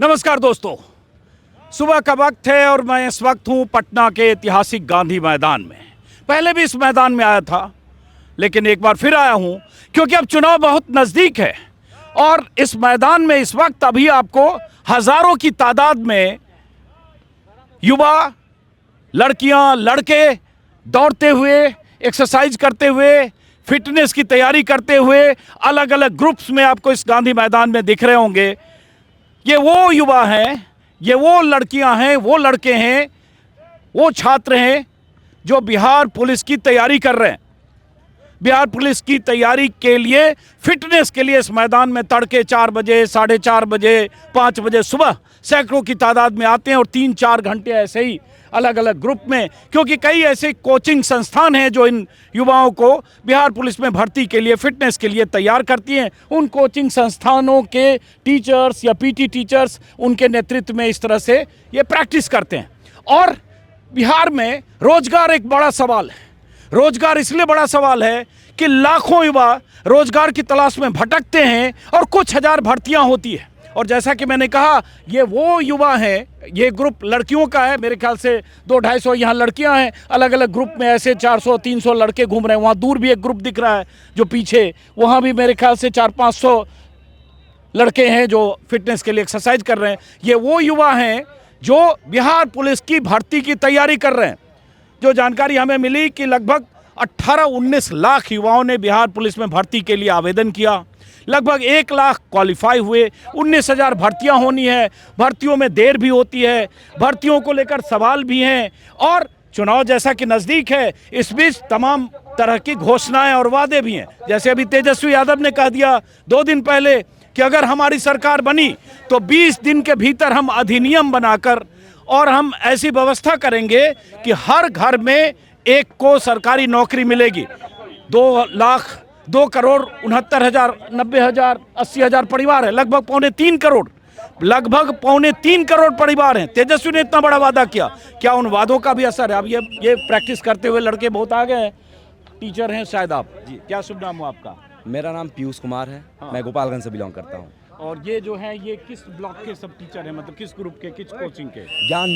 नमस्कार दोस्तों, सुबह का वक्त है और मैं इस वक्त हूँ पटना के ऐतिहासिक गांधी मैदान में। पहले भी इस मैदान में आया था, लेकिन एक बार फिर आया हूँ क्योंकि अब चुनाव बहुत नज़दीक है और इस मैदान में इस वक्त अभी आपको हज़ारों की तादाद में युवा, लड़कियाँ, लड़के दौड़ते हुए, एक्सरसाइज करते हुए, फिटनेस की तैयारी करते हुए अलग अलग ग्रुप्स में आपको इस गांधी मैदान में दिख रहे होंगे। ये वो युवा हैं, ये वो लड़कियां हैं, वो लड़के हैं, वो छात्र हैं जो बिहार पुलिस की तैयारी कर रहे हैं। बिहार पुलिस की तैयारी के लिए, फिटनेस के लिए इस मैदान में तड़के 4 बजे, 4:30 बजे, 5 बजे सुबह सैकड़ों की तादाद में आते हैं और 3-4 घंटे ऐसे ही अलग अलग ग्रुप में, क्योंकि कई ऐसे कोचिंग संस्थान हैं जो इन युवाओं को बिहार पुलिस में भर्ती के लिए, फिटनेस के लिए तैयार करती हैं। उन कोचिंग संस्थानों के टीचर्स या पीटी टीचर्स उनके नेतृत्व में इस तरह से ये प्रैक्टिस करते हैं। और बिहार में रोजगार एक बड़ा सवाल है। रोजगार इसलिए बड़ा सवाल है कि लाखों युवा रोजगार की तलाश में भटकते हैं और कुछ हजार भर्तियां होती है। और जैसा कि मैंने कहा, ये वो युवा हैं, ये ग्रुप लड़कियों का है, मेरे ख्याल से 200-250 यहाँ लड़कियां हैं। अलग अलग ग्रुप में ऐसे 400-300 लड़के घूम रहे हैं। वहाँ दूर भी एक ग्रुप दिख रहा है जो पीछे, वहाँ भी मेरे ख्याल से 400-500 लड़के हैं जो फिटनेस के लिए एक्सरसाइज कर रहे हैं। ये वो युवा हैं जो बिहार पुलिस की भर्ती की तैयारी कर रहे हैं। जो जानकारी हमें मिली कि लगभग 18-19 लाख युवाओं ने बिहार पुलिस में भर्ती के लिए आवेदन किया। लगभग 1 लाख क्वालिफाई हुए। 19,000 भर्तियां होनी है। भर्तियों में देर भी होती है, भर्तियों को लेकर सवाल भी हैं और चुनाव जैसा कि नज़दीक है, इस बीच तमाम तरह की घोषणाएं और वादे भी हैं। जैसे अभी तेजस्वी यादव ने कह दिया 2 दिन पहले कि अगर हमारी सरकार बनी तो 20 दिन के भीतर हम अधिनियम बनाकर और हम ऐसी व्यवस्था करेंगे कि हर घर में एक को सरकारी नौकरी मिलेगी। 2 करोड़ 69,000, 90,000, 80,000 परिवार है, लगभग 2.25 करोड़, लगभग 2.25 करोड़ परिवार हैं। तेजस्वी ने इतना बड़ा वादा किया, क्या उन वादों का भी असर है? अब ये प्रैक्टिस करते हुए लड़के बहुत आगे हैं, टीचर हैं शायद आप जी। क्या शुभ नाम हो आपका? मेरा नाम पीयूष कुमार है। हाँ। मैं गोपालगंज से बिलोंग करता हूँ। और ये जो है, ये किस ब्लॉक के सब टीचर हैं, मतलब किस ग्रुप के, किस कोचिंग के? ज्ञान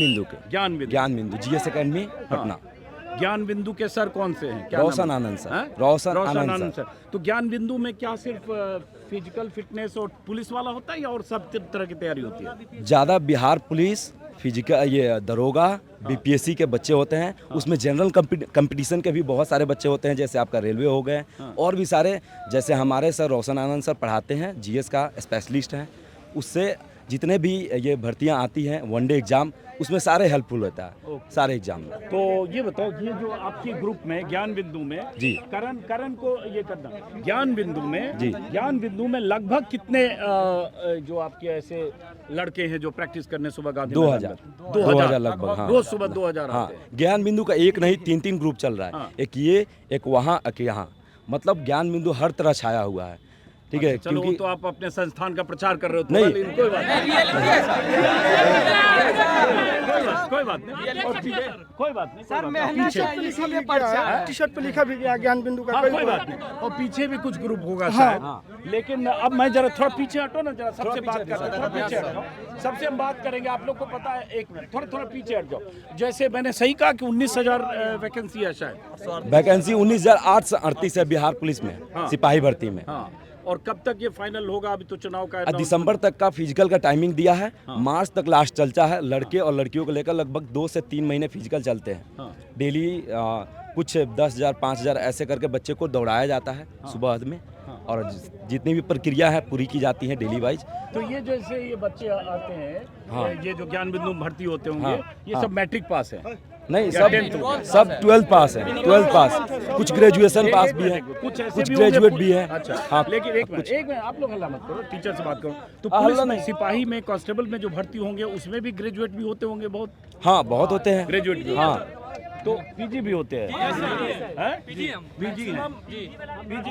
बिंदु जीएस एकेडमी पटना। ज्ञान बिंदु के सर कौन से हैं? रोशन आनंद सर। रोशन आनंद सर। तो ज्ञान बिंदु में क्या सिर्फ फिजिकल फिटनेस और पुलिस वाला होता है या और सब तरह की तैयारी होती है? ज़्यादा बिहार पुलिस, फिजिकल, ये दरोगा, बीपीएससी के बच्चे होते हैं। उसमें जनरल कंपटीशन के भी बहुत सारे बच्चे होते हैं, जैसे आपका रेलवे हो गए और भी सारे। जैसे हमारे सर रोशन आनंद सर पढ़ाते हैं, जीएस का स्पेशलिस्ट हैं। उससे जितने भी ये भर्तियां आती हैं, वनडे एग्जाम, उसमें सारे हेल्पफुल होता है, सारे एग्जाम में। तो ये बताओ, ये जो आपके ग्रुप में ज्ञान बिंदु में जी, करण को ये करना, ज्ञान बिंदु में जी, ज्ञान बिंदु में लगभग कितने जो आपके ऐसे लड़के हैं जो प्रैक्टिस करने सुबह गांधी? 2000 लगभग। हाँ, रोज सुबह 2000। हाँ, ज्ञान बिंदु का एक नहीं 3-3 ग्रुप चल रहा है। हाँ। एक ये, एक वहाँ, एक यहाँ, मतलब ज्ञान बिंदु हर तरह छाया हुआ है। ठीक है, चलो क्योंकि तो आप अपने संस्थान का प्रचार कर रहे हो तो नहीं, कोई बात नहीं, कोई बात नहीं सर, टी-शर्ट पे लिखा भी गया ज्ञान बिंदु का, कोई बात नहीं। और पीछे भी कुछ ग्रुप होगा शायद। लेकिन अब मैं जरा थोड़ा पीछे हटो ना, जरा सबसे बात कर रहे हैं, पीछे हटो, सबसे हम बात करेंगे। आप लोग को पता है, 1 मिनट, थोड़ा पीछे हट जाओ। जैसे मैंने सही कहा कि 19,000 वैकेंसी है शायद। वैकेंसी 19,838 है बिहार पुलिस में, सिपाही भर्ती में। और कब तक ये फाइनल होगा? अभी तो चुनाव का दिसंबर तक का फिजिकल का टाइमिंग दिया है। मार्च तक लास्ट चलता है। लड़के और लड़कियों को लेकर लगभग 2 से 3 महीने फिजिकल चलते हैं। डेली कुछ 10,000, 5,000 ऐसे करके बच्चे को दौड़ाया जाता है सुबह में। और जितनी भी प्रक्रिया है पूरी की जाती है डेली वाइज। तो ये जैसे ये बच्चे आते हैं, ये जो ज्ञान बिंदु भर्ती होते होंगे, ये सब मैट्रिक पास है? नहीं, सब 12th पास है। 12th पास, कुछ ग्रेजुएशन पास भी है, कुछ ग्रेजुएट भी है। अच्छा, हाँ। लेकिन एक मिनट आप लोग हल्ला मत करो, टीचर से बात करो। तो पुलिस में, सिपाही में, कांस्टेबल में जो भर्ती होंगे उसमें भी ग्रेजुएट भी होते होंगे बहुत? हाँ, बहुत होते हैं ग्रेजुएट भी। हाँ, तो पीजी भी होते हैं? पीजी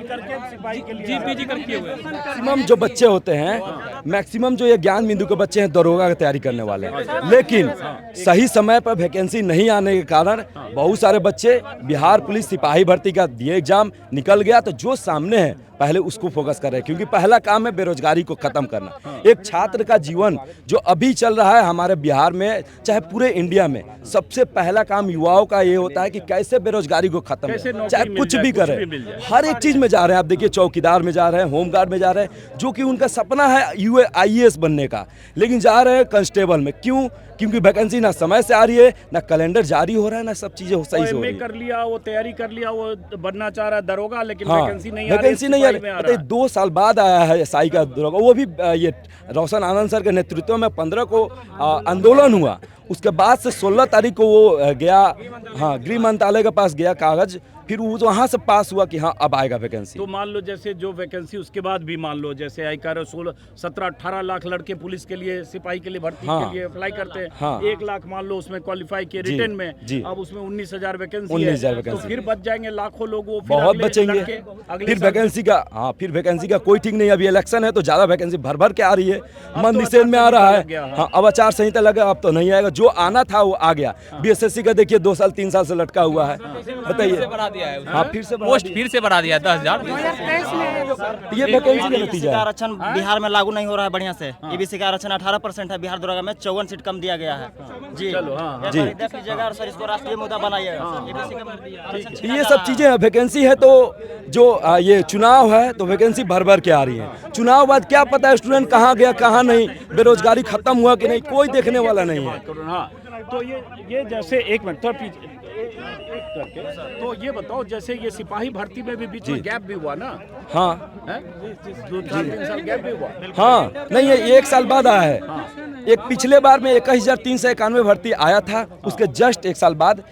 करके सिपाही के लिए पीजी करके हुए। मैक्सिमम जो बच्चे होते हैं, मैक्सिमम जो ये ज्ञान बिंदु के बच्चे हैं, दरोगा की तैयारी करने वाले हैं। लेकिन सही समय पर वैकेंसी नहीं आने के कारण बहुत सारे बच्चे बिहार पुलिस सिपाही भर्ती का दिए एग्जाम, निकल गया, तो जो सामने है पहले उसको फोकस कर रहे हैं, क्योंकि पहला काम है बेरोजगारी को खत्म करना। एक छात्र का जीवन जो अभी चल रहा है हमारे बिहार में, चाहे पूरे इंडिया में, सबसे पहला काम युवाओं का ये होता है कि कैसे बेरोजगारी को खत्म कैसे करें, नौकरी चाहे मिल कुछ जाए, भी कुछ करें। भी मिल जाए। हर एक चीज में जा रहे हैं। आप देखिए, चौकीदार में जा रहे हैं, होमगार्ड में जा रहे हैं, जो कि उनका सपना है IAS बनने का, लेकिन जा रहे हैं कांस्टेबल में। क्यों? क्योंकि वैकेंसी ना समय से आ रही है, ना कैलेंडर जारी हो रहा है, ना सब चीजें सही से हो रही है। कर लिया, वो तैयारी कर लिया, वो बनना चाह रहा है दरोगा, लेकिन हाँ, वैकेंसी नहीं आ रही, वैकेंसी नहीं आ सिपाही में रही। आ पता है, रहा है। 2 साल बाद आया है SI का दरोगा, वो भी ये रोशन आनंद सर के नेतृत्व में 15 को आंदोलन हुआ। उसके बाद से 16 तारीख को वो गया, हाँ, गृह मंत्रालय के पास गया कागज, फिर वो वहाँ से पास हुआ कि हाँ अब आएगा वैकेंसी। तो मान लो जैसे जो वैकेंसी उसके बाद भी मान लो जैसे आई कह 17-18 लाख लड़के पुलिस के लिए, सिपाही के लिए भर्ती हाँ, के लिए अप्लाई करते हैं। हाँ, 1 लाख मान लो उसमें क्वालिफाई किए जी, रिटर्न में, जी। अब उसमें 19,000 वैकेंसी 19,000 है, तो वैकेंसी। फिर बच जाएंगे लाखों लोग, वो फिर बहुत अगले बचेंगे। लड़के अगले फिर साल- वैकेंसी का, हाँ, फिर वैकेंसी का कोई ठीक नहीं। अभी इलेक्शन है तो ज्यादा वैकेंसी भर भर के आ रही है, मन तो निषेध में आ रहा आचार है। संहिता लग गया, हाँ। हाँ, अब आचार संहिता लगा, अब तो नहीं आएगा। जो आना था वो आ गया। BSSC का देखिए 2 साल 3 साल से लटका हुआ है, बताइए। हाँ, फिर से बढ़ा पोस्ट दिया। फिर से बढ़ा दिया 10,000। ये वैकेंसी का EBC नतीजा का है। आरक्षण बिहार में लागू नहीं हो रहा है बढ़िया से। EBC का आरक्षण 18% है बिहार दरोगा में, 54 सीट कम दिया गया है जी। चलो, हाँ, जी। देख लीजिएगा और सर इसको राष्ट्रीय मुद्दा बनाइएगा। EBC का आरक्षण ये सब चीजें हैं। वैकेंसी है तो जो ये चुनाव है तो वैकेंसी भर भर के आ रही है। चुनाव बाद क्या पता है स्टूडेंट कहाँ गया कहाँ नहीं, बेरोजगारी खत्म हुआ कि नहीं, कोई देखने वाला नहीं है। हाँ, तो ये जैसे एक मिनट थोड़ा पीछे एक करके, तो ये बताओ जैसे ये सिपाही भर्ती में भी बीच में गैप भी हुआ ना, हाँ, है? 2-3 साल गैप भी हुआ। हाँ, नहीं, ये 1 साल बाद आया है। एक पिछले बार में 21,391 भर्ती आया था, उसके जस्ट 1 साल बाद।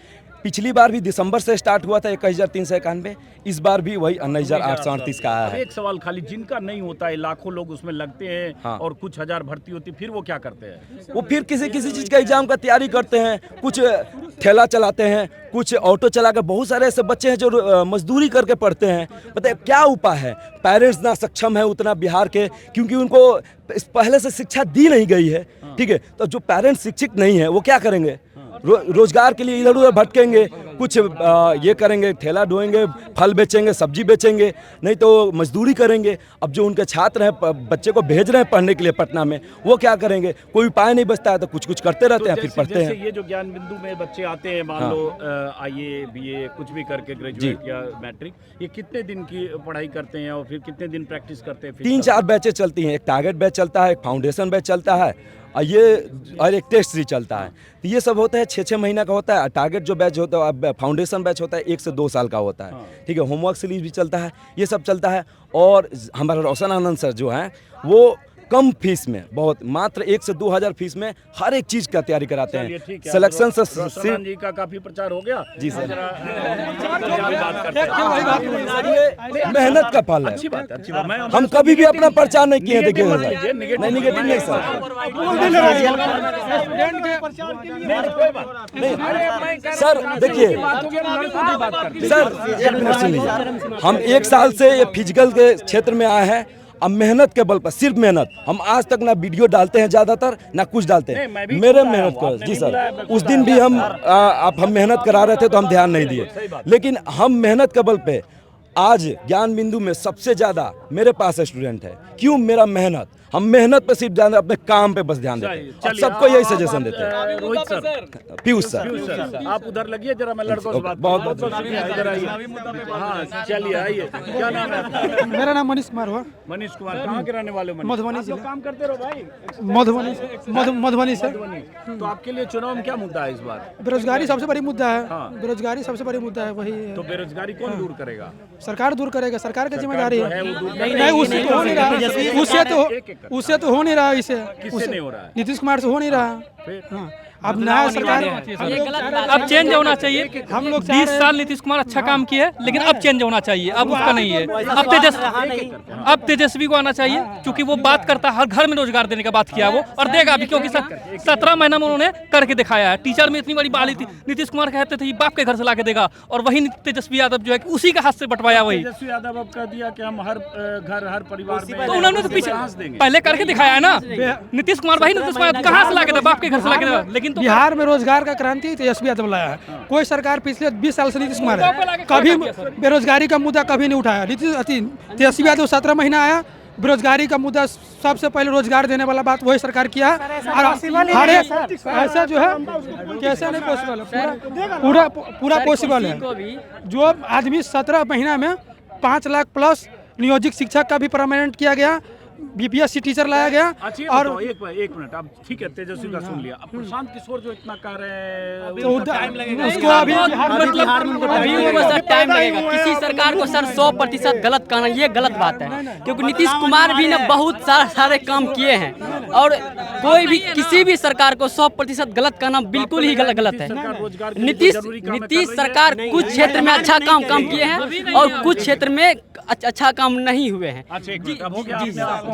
पिछली बार भी दिसंबर से स्टार्ट हुआ था 21,391, इस बार भी वही 19,838 का आया अब है। एक सवाल खाली, जिनका नहीं होता है, लाखों लोग उसमें लगते हैं, हाँ। और कुछ हजार भर्ती होती, फिर वो क्या करते हैं? वो फिर किसी चीज़ का एग्जाम का तैयारी करते हैं, कुछ ठेला चलाते हैं, कुछ ऑटो चला के। बहुत सारे ऐसे बच्चे हैं जो मजदूरी करके पढ़ते हैं। बताइए क्या उपाय है? पेरेंट्स ना सक्षम है उतना बिहार के, क्योंकि उनको पहले से शिक्षा दी नहीं गई है, ठीक है। तो जो पेरेंट्स शिक्षित नहीं है वो क्या करेंगे? रोजगार के लिए इधर उधर भटकेंगे, कुछ ये करेंगे, ठेला ढोएंगे, फल बेचेंगे, सब्जी बेचेंगे, नहीं तो मजदूरी करेंगे। अब जो उनके छात्र हैं, बच्चे को भेज रहे हैं पढ़ने के लिए पटना में, वो क्या करेंगे? कोई उपाय नहीं बचता है तो कुछ करते रहते हैं, फिर पढ़ते हैं। ये जो ज्ञान बिंदु में बच्चे आते हैं, मान लो IAA BA कुछ भी करके, ग्रेजुएट या मैट्रिक, ये कितने दिन की पढ़ाई करते हैं और फिर कितने दिन प्रैक्टिस करते हैं? 3-4 बैचेस चलती हैं। एक टारगेट बैच चलता है, एक फाउंडेशन बैच चलता है, और एक टेस्ट सीरीज चलता है। तो ये सब होता है 6-6 महीना का होता है। टारगेट जो बैच होता है, फाउंडेशन बैच होता है, 1 से 2 साल का होता है, ठीक है। होमवर्क सीरीज भी चलता है, ये सब चलता है। और हमारे रोशन आनंद सर जो हैं वो कम फीस में, बहुत मात्र 1 से 2,000 फीस में हर एक चीज का तैयारी कराते चलिए, हैं। ठीक है। सिलेक्शन से रोशन जी का काफी प्रचार हो गया जी सर। जरा, बात करते हैं। मेहनत का फल है। अच्छी बात है, अच्छी बात। मैं हम कभी भी अपना प्रचार नहीं किए, देखिए निगेटिव मत सर। लीजिए, नहीं, निगेटिव नहीं सर। नहीं सर, देखिए सर, एक मिनट सुन लीजिए। हम 1 साल से ये फिजिकल के क्षेत्र में आए हैं। अब मेहनत के बल पर, सिर्फ मेहनत। हम आज तक ना वीडियो डालते हैं ज्यादातर, ना कुछ डालते नहीं, मैं हैं। भी मेरे बुलाया मेहनत हूँ, को आपने जी भी सर, बुलाया, मैं उस दिन भी हम आप हम मेहनत करा रहे थे तो हम ध्यान नहीं दिए, लेकिन हम मेहनत के बल पे आज ज्ञान बिंदु में सबसे ज्यादा मेरे पास स्टूडेंट है। क्यों? मेरा मेहनत। हम मेहनत पे सिर्फ ध्यान, अपने काम पे बस ध्यान देते हैं। और सबको यही सजेशन देते हैं। Rohit sir, Piyush sir, sir, आप उधर लगिए जरा, मैं लड़कों से बात बहुत- बहुत शुक्रिया, इधर आइए। हाँ, चलिए आइए। क्या नाम है आपका? मेरा नाम मनीष कुमार हुआ, मनीष कुमार। कहाँ के रहने वाले हो? मधुबनी आप लोग जिला। काम करते रहो भाई। मधुबनी से। मधुबनी। तो आपके लिए चुनाव में क्या मुद्दा है इस बार? बेरोजगारी सबसे बड़ी मुद्दा है। हाँ। बेरोजगारी सबसे बड़ी मुद्दा है, वही है। तो बेरोजगारी कौन दूर करेगा? सरकार दूर करेगा, सरकार की जिम्मेदारी जो है है। वो दूर नहीं, उससे तो हो नहीं रहा, उससे तो हो नहीं रहा, इसे किससे नहीं हो रहा है? नीतीश कुमार से हो नहीं रहा। फिर? हाँ, अब नया सरकार, अब चेंज होना चाहिए। हम लोग 20 साल नीतीश कुमार अच्छा काम किए, लेकिन अब चेंज होना चाहिए। अब उसका नहीं है। अब तेजस्वी को आना चाहिए, क्योंकि वो बात करता है, हर घर में रोजगार देने का बात किया वो, और देगा भी, क्योंकि 17 महीना में उन्होंने करके दिखाया है। टीचर में इतनी बड़ी बहाली थी, नीतीश कुमार कहते थे बाप के घर से ला के देगा, और वही तेजस्वी यादव जो है उसी का हाथ से बटवाया। वही तेजस्वी यादव अब कह दिया कि हम हर घर हर परिवार में तो उन्होंने तो पीछे घास देंगे। पहले पहले करके दिखाया है ना नीतीश कुमार भाई। नीतीश कुमार कहाँ से ला के दे, बाप के घर से ला के दे। लेकिन तो बिहार में रोजगार का क्रांति तेजस्वी यादव लाया है। कोई सरकार पिछले 20 साल से नीतीश कुमार है, कभी बेरोजगारी का मुद्दा कभी नहीं उठाया। तेजस्वी यादव 17 महीना आया, बेरोजगारी का मुद्दा सबसे पहले रोजगार देने वाला बात वही सरकार किया है। और हर एक ऐसा जो है कैसे नहीं पॉसिबल है, पूरा पॉसिबल है। जो आदमी 17 महीना में 5 लाख प्लस नियोजित शिक्षक का भी परमानेंट किया गया, बीपीएससी टीचर लाया गया। और एक मिनट, अब ठीक है तेजस्वी का सुन लिया, अब प्रशांत किशोर जो इतना कर रहे हैं उसको अभी टाइम लगेगा। किसी सरकार को सर 100% गलत कहना ये गलत बात है, क्योंकि नीतीश कुमार भी ने बहुत सारे काम किए हैं और कोई भी किसी भी सरकार को 100% गलत कहना बिल्कुल ही गलत है। नीतीश सरकार कुछ क्षेत्र में अच्छा काम किए हैं और कुछ क्षेत्र में अच्छा काम नहीं हुए हैं।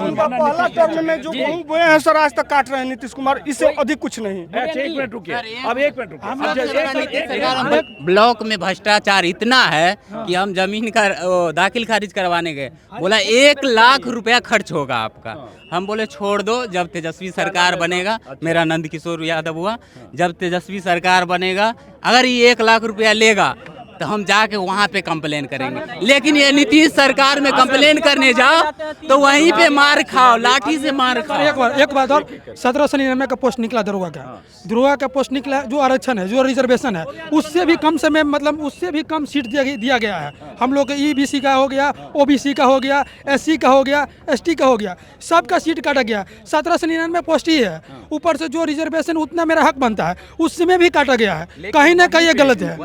पहला टर्म में जो गेहूं बोए हैं सर आज तक काट रहे हैं नीतीश कुमार, इससे अधिक कुछ नहीं। एक मिनट रुकिए, अब एक मिनट रुकिए। ब्लॉक में भ्रष्टाचार इतना है कि हम जमीन का दाखिल खारिज करवाने गए, बोला 1 लाख रुपया खर्च होगा आपका। हम बोले छोड़ दो, जब तेजस्वी सरकार बनेगा, मेरा नंद किशोर यादव हुआ, जब तेजस्वी सरकार बनेगा अगर ये 1 लाख रुपया लेगा तो हम जाके वहाँ पे कंप्लेन करेंगे। लेकिन ये नीतीश सरकार में कंप्लेन करने जाओ तो वहीं पे मार खाओ, लाठी से मार खाओ। एक बात और, 1799 का पोस्ट निकला दरोगा का पोस्ट निकला, जो आरक्षण है, जो रिजर्वेशन है, उससे भी कम समय, मतलब उससे भी कम सीट दिया गया है। हम लोग ईबीसी का हो गया, ओबीसी का हो गया, एससी का हो गया, एसटी का हो गया, सबका सीट काटा गया। 1799 पोस्ट ही है, ऊपर से जो रिजर्वेशन उतना मेरा हक बनता है उसमें भी काटा गया है। कहीं ना कहीं ये गलत है।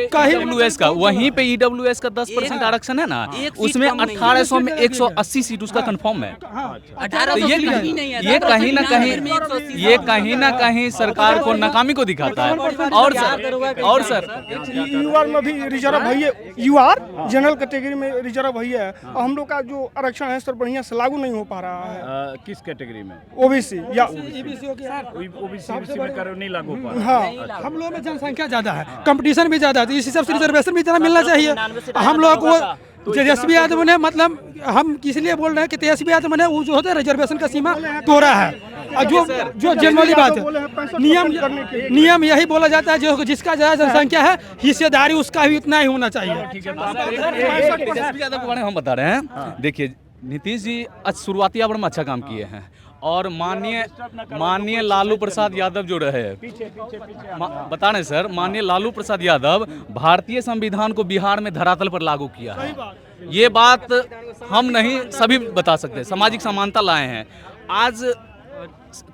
कहीं का वहीं पे ईडब्ल्यूएस का 10% आरक्षण है ना, उसमें 1800 में 180 सीट उसका कंफर्म है। तो ये कहीं ना कहीं सरकार को नाकामी को दिखाता है। और सर यूआर में भी रिजर्व है, यूआर जनरल कैटेगरी में रिजर्व है और हम लोग का जो आरक्षण है सर बढ़िया से लागू नहीं हो पा रहा है। किस कैटेगरी में? ओबीसी या ओबीसी में कर नहीं लागू हो पा रहा। हाँ, हम लोग में जनसंख्या ज्यादा है, कंपटीशन भी ज्यादा है, इस हिसाब से रिजर्वेशन भी ज़्यादा मिलना चाहिए। हम लोग को तेजस्वी यादव ने, मतलब हम इसलिए बोल रहे हैं कि तेजस्वी यादव ने वो जो होता है रिजर्वेशन का सीमा तोड़ा है। और जो जनरली बात है, नियम यही बोला जाता है जो जिसका ज़्यादा जनसंख्या है हिस्सेदारी उसका भी उतना ही होना चाहिए। तेजस्वी यादव के बारे में हम बता रहे हैं। देखिए नीतीश जी शुरुआती में अच्छा काम किए हैं और माननीय लालू प्रसाद यादव जो रहे, बता रहे सर, माननीय लालू प्रसाद यादव भारतीय संविधान को बिहार में धरातल पर लागू किया है। ये बात हम नहीं सभी बता सकते। सामाजिक समानता लाए हैं। आज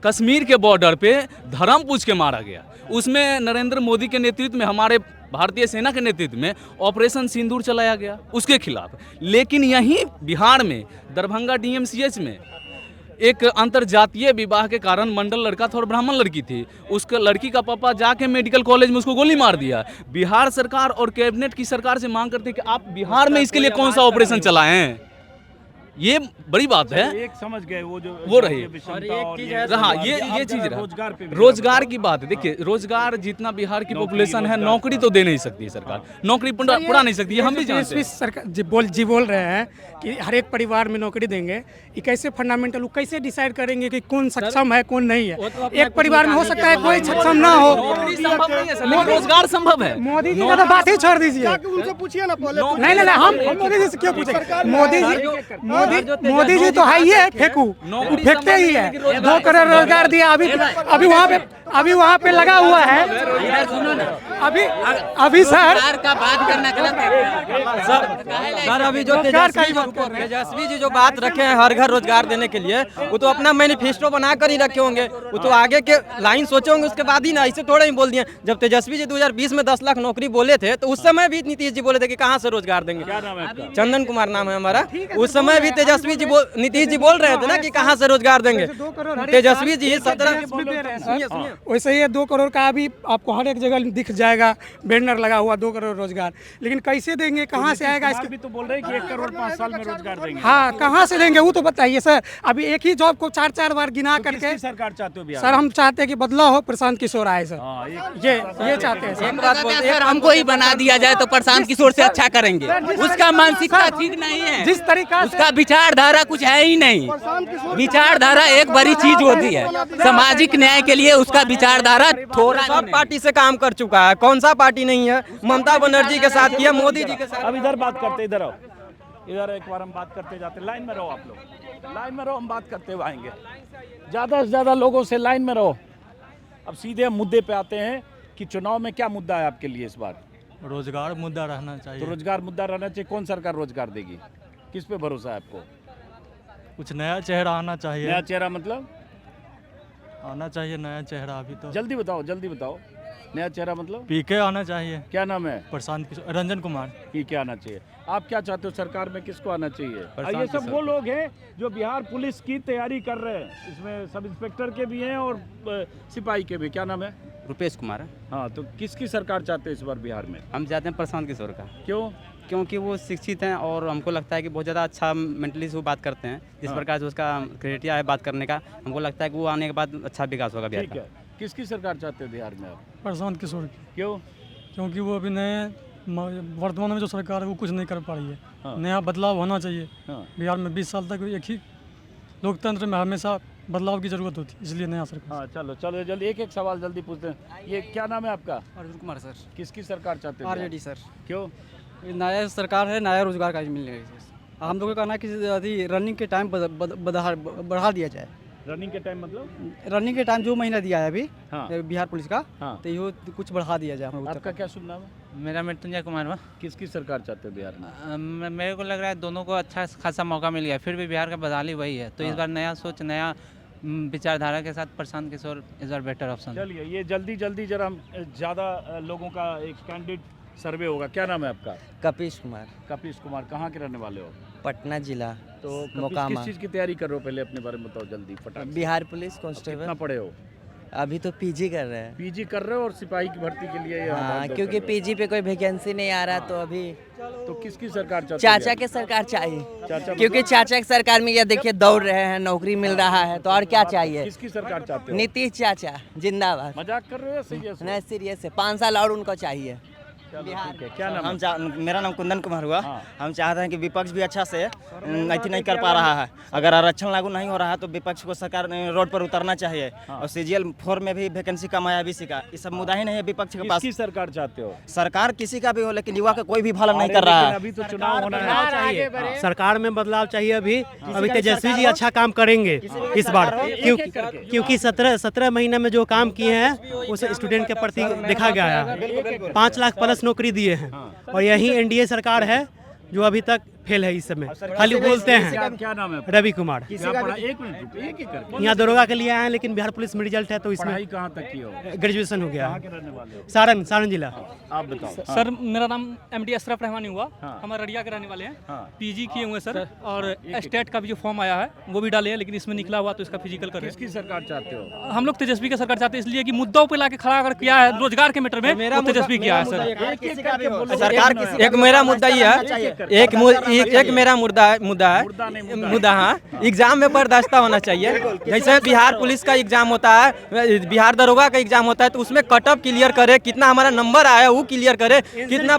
कश्मीर के बॉर्डर पे धर्म पूछ के मारा गया, उसमें नरेंद्र मोदी के नेतृत्व में, हमारे भारतीय सेना के नेतृत्व में ऑपरेशन सिंदूर चलाया गया उसके खिलाफ। लेकिन यहीं बिहार में दरभंगा डीएमसीएच में एक अंतरजातीय विवाह के कारण मंडल लड़का था और ब्राह्मण लड़की थी, उसका लड़की का पापा जाके मेडिकल कॉलेज में उसको गोली मार दिया। बिहार सरकार और कैबिनेट की सरकार से मांग करते हैं कि आप बिहार में इसके लिए कौन सा ऑपरेशन चलाएं। ये बड़ी बात है। एक समझ गए वो रही। हाँ, ये चीज रहा। रोजगार की बात है। देखिए रोजगार जितना बिहार की पॉपुलेशन है, नौकरी तो दे नहीं सकती है सरकार, नौकरी पूरा नहीं सकती है, हम भी जानते हैं। सरकार बोल रहे हैं कि हर एक परिवार में नौकरी देंगे। ये कैसे फंडामेंटल, वो कैसे डिसाइड करेंगे कि कौन सक्षम है कौन नहीं है? एक परिवार में हो सकता है कोई सक्षम ना हो, रोजगार संभव है। मोदी जी का तो बात ही छोड़ दीजिए, उनसे पूछिए ना पहले। नहीं हम मोदी जी से क्यों पूछे? मोदी जी तो है ही है, फेंकू फेंकते ही है। 2 करोड़ रोजगार दिया, अभी वहाँ पे लगा हुआ है। अभी सर का बात करना गलत है सर। अभी जो तेजस्वी जी जो बात रखे हैं हर घर रोजगार देने के लिए, वो तो अपना मैनिफेस्टो बना कर ही रखे होंगे। वो तो आगे के लाइन सोचे होंगे, उसके बाद ही ना, इसे थोड़ा ही बोल दिए। जब तेजस्वी जी 2020 में 10 लाख नौकरी बोले थे तो उस समय भी नीतीश जी बोले थे कि कहाँ से रोजगार देंगे। चंदन कुमार नाम है हमारा। उस समय भी तेजस्वी जी नीतीश जी बोल रहे थे ना कि कहाँ से रोजगार देंगे। तेजस्वी जी 17 वैसे ही 2 करोड़ का अभी आपको हर एक जगह दिख जाएगा। आएगा, बैनर लगा हुआ 2 करोड़ रोजगार, लेकिन कैसे देंगे, कहाँ से आएगा इसके? भी तो बोल रहे हैं कि 1 करोड़ 5 साल में रोजगार देंगे। हाँ, कहाँ से देंगे वो तो बताइए सर। अभी एक ही जॉब को 4-4 बार गिना करके किसकी सरकार चाहते हो बिहार सर हम चाहते हैं कि बदलाव हो, प्रशांत किशोर आए सर, हाँ, ये चाहते हैं सर। एक बात बोलते हैं, हमको ही बना दिया जाए तो प्रशांत किशोर से अच्छा करेंगे। उसका मानसिकता ठीक नहीं है, जिस तरीका से उसका विचारधारा कुछ है ही नहीं। विचारधारा एक बड़ी चीज होती है, सामाजिक न्याय के लिए उसका विचारधारा थोड़ा सब पार्टी से काम कर चुका है, कौन सा पार्टी नहीं है? ममता बनर्जी के साथ किया, मोदी जी के साथ। अब इधर बात करते, इधर आओ, इधर एक बार हम बात करते जाते। लाइन में रहो आप लोग, लाइन में रहो, हम बात करते हुए आएंगे। ज़्यादा से ज़्यादा लोगों से लाइन में रहो। अब सीधे हम मुद्दे पे आते हैं कि चुनाव में क्या मुद्दा है आपके लिए इस बार? रोजगार मुद्दा रहना चाहिए। तो रोजगार मुद्दा रहना चाहिए। कौन सरकार रोजगार देगी? किस पे भरोसा है आपको? कुछ नया चेहरा आना चाहिए। नया चेहरा मतलब? आना चाहिए नया चेहरा। अभी तो जल्दी बताओ, जल्दी बताओ। नया चेहरा मतलब? पीके आना चाहिए। क्या नाम है? प्रशांत किशोर, रंजन कुमार। पीके आना चाहिए। आप क्या चाहते हो सरकार में, किसको आना चाहिए? प्रशांत ये सब किशोर। वो लोग हैं जो बिहार पुलिस की तैयारी कर रहे हैं। इसमें सब इंस्पेक्टर के भी हैं और सिपाही के भी। क्या नाम है? रुपेश कुमार। हाँ, तो किसकी सरकार चाहते हैं इस बार बिहार में? हम चाहते हैं प्रशांत किशोर का। क्यों? क्योंकि वो शिक्षित हैं और हमको लगता है कि बहुत ज़्यादा अच्छा मेंटली से वो बात करते हैं। जिस प्रकार से उसका क्राइटेरिया है बात करने का, हमको लगता है कि वो आने के बाद अच्छा विकास होगा बिहार ठीक का। है। किसकी सरकार चाहते हैं बिहार में आप? प्रशांत किशोर की। क्यों? क्योंकि वो अभी नए वर्तमान में जो सरकार है वो कुछ नहीं कर पा रही है। हाँ। नया बदलाव होना चाहिए। हाँ। बिहार में 20 साल तक एक ही लोकतंत्र में हमेशा बदलाव की जरूरत होती है, इसलिए नया सरकार। हाँ, चलो चलो जल्दी एक एक सवाल जल्दी पूछते हैं। ये क्या नाम है आपका? अर्जुन कुमार सर। किसकी सरकार चाहते हैं? RJD sir. क्यों? नया सरकार है, नया रोजगार का मिलने हम लोग का कहना है कि अभी रनिंग के टाइम बढ़ा दिया जाए। रनिंग के टाइम मतलब? रनिंग के टाइम जो महीना दिया है अभी हाँ। बिहार पुलिस का, हाँ। तो ये कुछ बढ़ा दिया जाए। आपका क्या शुभ नाम है? मेरा मृत्युंजय कुमार बा। किसकी सरकार चाहते हैं बिहार में? मेरे को लग रहा है दोनों को अच्छा खासा मौका मिल गया, फिर भी बिहार का बदहाली वही है। तो इस बार नया सोच, नया विचारधारा के साथ प्रशांत किशोर इस बार बेटर ऑप्शन। चलिए ये जल्दी जल्दी जरा हम ज़्यादा लोगों का एक कैंडिडेट सर्वे होगा। क्या नाम है आपका? कपीश कुमार, कपीश कुमार। कहाँ के रहने वाले हो? पटना जिला। तो कपीश मोकामा। किस चीज़ की तैयारी कर रहे हो? पहले अपने बारे में बताओ जल्दी फटाफट। बिहार पुलिस कितना कांस्टेबल। पढ़े हो? अभी तो पीजी कर रहे हैं। पीजी कर रहे हो और सिपाही की भर्ती के लिए यहाँ हाँ, भाग दौड़ क्योंकि कर रहे पीजी पे कोई वैकेंसी नहीं आ रहा, तो अभी हो। तो किसकी सरकार चाहते हो? चाचा के सरकार चाहिए। चाचा क्योंकि चाचा की सरकार में ये देखिए दौड़ रहे हैं, नौकरी मिल रहा है, तो और क्या चाहिए? किसकी सरकार चाहते हो? नीतीश चाचा जिंदाबाद। मजाक कर रहे हो या सीरियस हो? नहीं सीरियस है, 5 साल और उनको चाहिए। चलो ठीक है। क्या नाम है? मेरा नाम कुंदन कुमार हुआ। हाँ। हम चाहते हैं कि विपक्ष भी अच्छा से नहीं कर पा रहा है। अगर आरक्षण लागू नहीं हो रहा है तो विपक्ष को सरकार रोड पर उतरना चाहिए। और CGL 4 में भी वैकेंसी कम आया BC का। ये सब मुद्दा ही नहीं है विपक्ष के पास। किसकी सरकार चाहते हो? सरकार किसी का भी हो, लेकिन युवा का कोई भी भला नहीं कर रहा लेकिन है। अभी तो चुनाव होना है। सरकार में बदलाव चाहिए। अभी तेजस्वी जी अच्छा काम करेंगे इस बार, क्योंकि 17 महीने में जो काम किए हैं उस स्टूडेंट के प्रति देखा गया है। 5 लाख प्लस नौकरी दिए हैं और यही NDA सरकार है जो अभी तक फेल है इस समय। खाली बोलते हैं। क्या नाम है? रवि कुमार। क्या पढ़ा? एक मिनट रुकिए, एक करके। यहाँ दरोगा के लिए आए हैं, लेकिन बिहार पुलिस में रिजल्ट है तो इसमें पढ़ाई कहाँ तक की हो? ग्रेजुएशन हो गया कहाँ है। के रहने वाले हो? सारण जिला। आप बताओ। सर मेरा नाम MD अशरफ रहमानी हुआ। हाँ। हम अररिया के रहने वाले हैं। हाँ। पीजी किए हुए सर, और स्टेट का भी जो फॉर्म आया है वो भी डाले हैं, लेकिन इसमें निकला हुआ तो इसका फिजिकल कर रहे किसकी सरकार चाहते हो? हैं। हम लोग तेजस्वी की सरकार चाहते हैं, इसलिए कि मुद्दों पे लाके खड़ा अगर किया है रोजगार के मैटर में, वो तेजस्वी किया है सर। सरकार एक मेरा मुद्दा ये है, एक मेरा मुद्दा है हाँ, एग्जाम में पारदर्शिता होना चाहिए। जैसे बिहार पुलिस का एग्जाम होता है, बिहार दरोगा का एग्जाम होता है, तो उसमें कटअप क्लियर करे, कितना हमारा नंबर आया वो क्लियर करे, कितना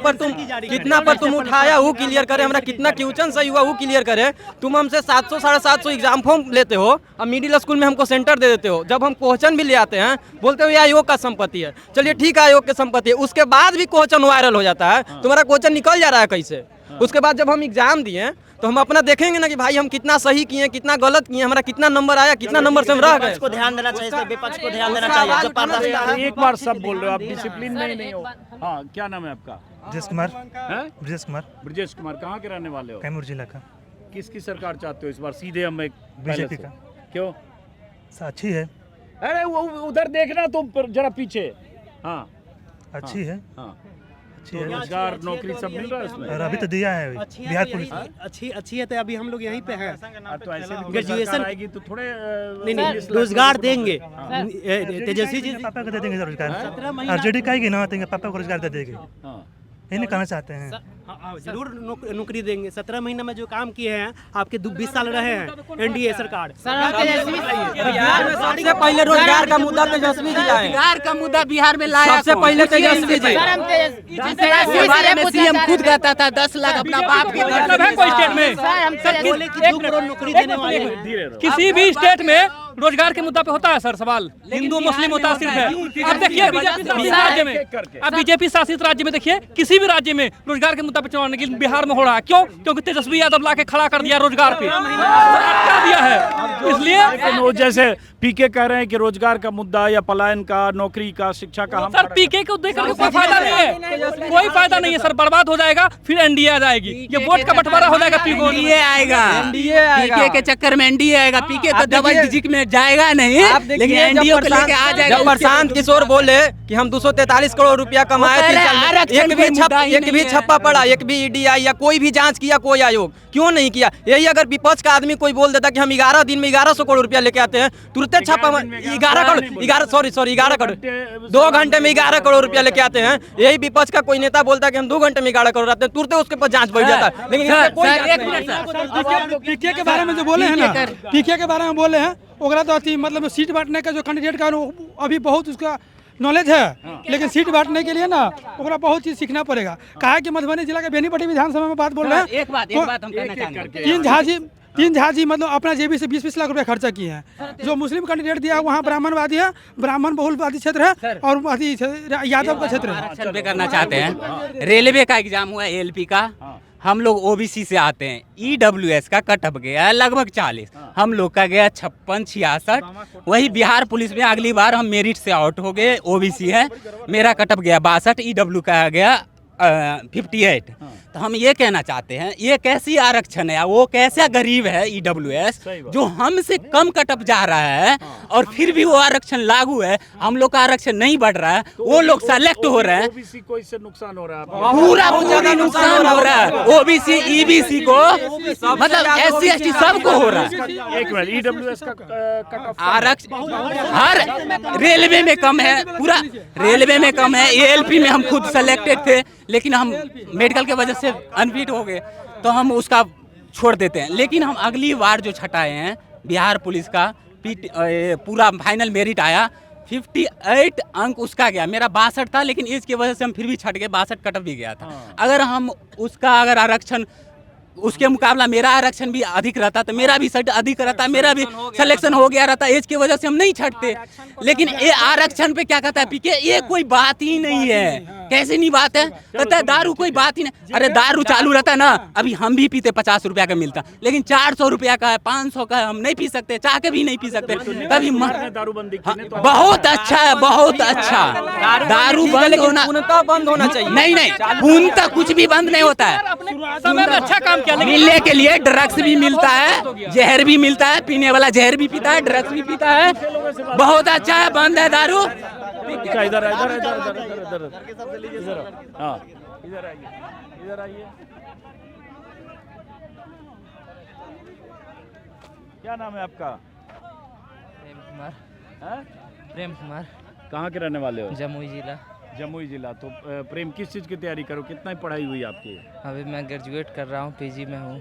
पर तुम उठाया वो क्लियर करे, हमारा कितना क्वेश्चन सही हुआ वो क्लियर करे। तुम हमसे 700 750 एग्जाम फॉर्म लेते हो और मिडिल स्कूल में हमको सेंटर दे देते हो। जब हम क्वेश्चन भी ले आते हैं बोलते हो ये आयोग का संपत्ति है। चलिए ठीक है, आयोग की संपत्ति है, उसके बाद भी क्वेश्चन वायरल हो जाता है। तुम्हारा क्वेश्चन निकल जा रहा है कैसे? उसके बाद जब हम एग्जाम दिए तो हम अपना देखेंगे ना कि भाई हम कितना सही किए, कितना गलत किए, हमारा कितना नंबर आया, कितना नंबर से हम रह गए। को ध्यान देना चाहिए, विपक्ष को ध्यान देना चाहिए। जो पारदर्शिता है। एक बार सब बोल रहे हो आप, डिसिप्लिन में ही नहीं हो। हाँ, क्या नाम है आपका? ब्रजेश कुमार। हैं? ब्रजेश कुमार। कहाँ के रहने वाले हो? कैमूर जिला का। किसकी सरकार चाहते हो इस बार? सीधे हम एक बीजेपी पहले से। का। क्यों? अच्छी है। अरे वो उधर देखना तुम जरा पीछे। हाँ अच्छी है। हाँ। अच्छी है। रोजगार नौकरी सब मिल रहा है उसमें? और अभी तो दिया है अभी, अच्छी बिहार है, पुलिस अच्छी है तो अभी हम लोग यहीं पे हैं। तो ऐसे भी ग्रेजुएशन सरकार आएगी तो थोड़े नहीं रोजगार देंगे तेजस्वी जी पापा को दे देंगे रोजगार। आरजेडी का आएगी ना देंगे, पापा को रोजगार दे देंगे, यही नहीं कहना चाहते हैं। जरूर नौकरी देंगे। 17 महीने में जो काम किए हैं, आपके 20 साल रहे हैं एनडीए सरकार। बिहार में सबसे पहले रोजगार का मुद्दा तेजस्वी जी लाए। रोजगार का मुद्दा बिहार में लाया सबसे पहले तेजस्वी जी। इसके बारे में सीएम खुद कहता था 10 लाख अपना बाप के मतलब है कोई स्टेट में बोले कि 2 करोड़ नौकरी देने वाले हैं। किसी भी स्टेट में रोजगार के मुद्दा पे होता है सर सवाल, हिंदू मुस्लिम मुतासिर है। अब देखिए बीजेपी राज्य में, अब बीजेपी शासित राज्य में देखिए किसी भी राज्य में रोजगार के मुद्दा पे चुनाव नहीं, बिहार में हो रहा है। क्यों? क्योंकि तेजस्वी यादव ला के खड़ा कर दिया रोजगार पे, अटका दिया है। इसलिए वो जैसे पीके कह रहे हैं कि रोजगार का मुद्दा या पलायन का, नौकरी का, शिक्षा का, हम सर पीके को देख करके कोई फायदा नहीं है, कोई फायदा नहीं है सर, बर्बाद हो जाएगा। फिर एनडीए आ जाएगी, ये वोट का बंटवारा हो जाएगा। एनडीए आएगा, पीके के चक्कर में एनडीए आएगा। पीके तो डबल डिजिट में जाएगा नहीं, लेकिन एनडीए को लेके आ जाएगा। प्रशांत किशोर बोले कि हम 243 करोड़ रुपया कमाए, एक भी छप्पा पड़ा, एक भी ईडी आई या कोई भी जांच किया कोई आयोग क्यों नहीं किया? यही अगर विपक्ष का आदमी कोई बोल देता कि हम 11 दिन में 1100 करोड़ रुपया लेके आते हैं, तुरंत छापा 11 करोड़ 2 घंटे में 11 करोड़ रुपया लेके आते हैं। यही विपक्ष का कोई नेता बोलता है कि हम 2 घंटे में 11 करोड़ आते हैं, तुरंत उसके ऊपर जांच बढ़ जाता है। लेकिन पीके के बारे में जो बोले हैं ना, पीके के बारे में बोले हैं, ओकरा तो अथी मतलब सीट बांटने का जो कैंडिडेट का अभी बहुत उसका नॉलेज है, लेकिन सीट बांटने के लिए ना ओकरा बहुत चीज सीखना पड़ेगा। कहा कि मधुबनी जिला के बेनीपट्टी विधानसभा में बात बोल रहे हैं। एक बात हम कहना चाहेंगे, तीन झाजी मतलब अपना जेबी से 20-20 लाख रुपए खर्चा किए हैं। जो मुस्लिम कैंडिडेट दिया वहाँ ब्राह्मणवादी है, ब्राह्मण बहुलवादी क्षेत्र है और यादव का क्षेत्र है। आरक्षण पे करना चाहते हैं। रेलवे का एग्जाम हुआ एलपी का, हम लोग ओबीसी से आते हैं। ईडब्ल्यूएस का कट ऑफ गया है लगभग 40, हम लोग का गया 56-66। वही बिहार पुलिस में अगली बार हम मेरिट से आउट हो गए, ओबीसी है, मेरा कट ऑफ गया 62, ईडब्ल्यू का गया 58। तो हम ये कहना चाहते हैं, ये कैसी आरक्षण है? वो कैसा गरीब है ईडब्ल्यूएस जो हमसे कम कटअप जा रहा है और फिर भी वो आरक्षण लागू है, हम लोग का आरक्षण नहीं बढ़ रहा है, वो लोग सेलेक्ट हो रहे हैं। ओबीसी को इससे नुकसान हो रहा है, पूरा नुकसान हो रहा है। ओबीसी ईबीसी को मतलब एससी एसटी सबको हो रहा है। एक मिनट, ईडब्ल्यूएस का कट ऑफ आरक्षण हर रेलवे में कम है, पूरा रेलवे में कम है। एएलपी में हम खुद सेलेक्टेड थे, लेकिन हम मेडिकल के वजह से अनफिट हो गए, तो हम उसका छोड़ देते हैं। लेकिन हम अगली बार जो छटाए हैं बिहार पुलिस का पूरा फाइनल मेरिट आया 58 अंक उसका गया, मेरा 62 था, लेकिन एज की वजह से हम फिर भी छट गए, 62 कट भी गया था। अगर हम उसका अगर आरक्षण उसके मुकाबला मेरा आरक्षण भी अधिक रहता तो मेरा भी सर्ट अधिक रहता, मेरा भी सिलेक्शन हो गया रहता, एज की वजह से हम नहीं छटते। लेकिन ये आरक्षण पे क्या कहता है पीके, ये कोई बात ही नहीं है। कैसे नहीं बात है? कहता है दारू कोई बात ही नहीं। अरे दारू चालू रहता है ना, अभी हम भी पीते 50 रुपया का मिलता, लेकिन 400 रुपया का है, 500 का है, हम नहीं पी सकते, चाह के भी नहीं पी सकते। कभी दारूबंदी बहुत अच्छा है, बहुत अच्छा। दारू बंद होना चाहिए। नहीं पूर्णतः कुछ भी बंद नहीं होता है। समय में अच्छा काम किया, मिलने के लिए ड्रग्स भी मिलता है, जहर भी मिलता है, पीने वाला जहर भी पीता है, ड्रग्स भी पीता है, बहुत अच्छा है। बंद है दारू। इधर इधर हाँ, इधर आइए। क्या नाम है आपका? प्रेम कुमार। हाँ? प्रेम कुमार। कहाँ के रहने वाले हो? जमुई जिला। जमुई जिला। तो प्रेम किस चीज़ की तैयारी करो, कितना पढ़ाई हुई आपकी? अभी मैं ग्रेजुएट कर रहा हूँ, पीजी में हूँ,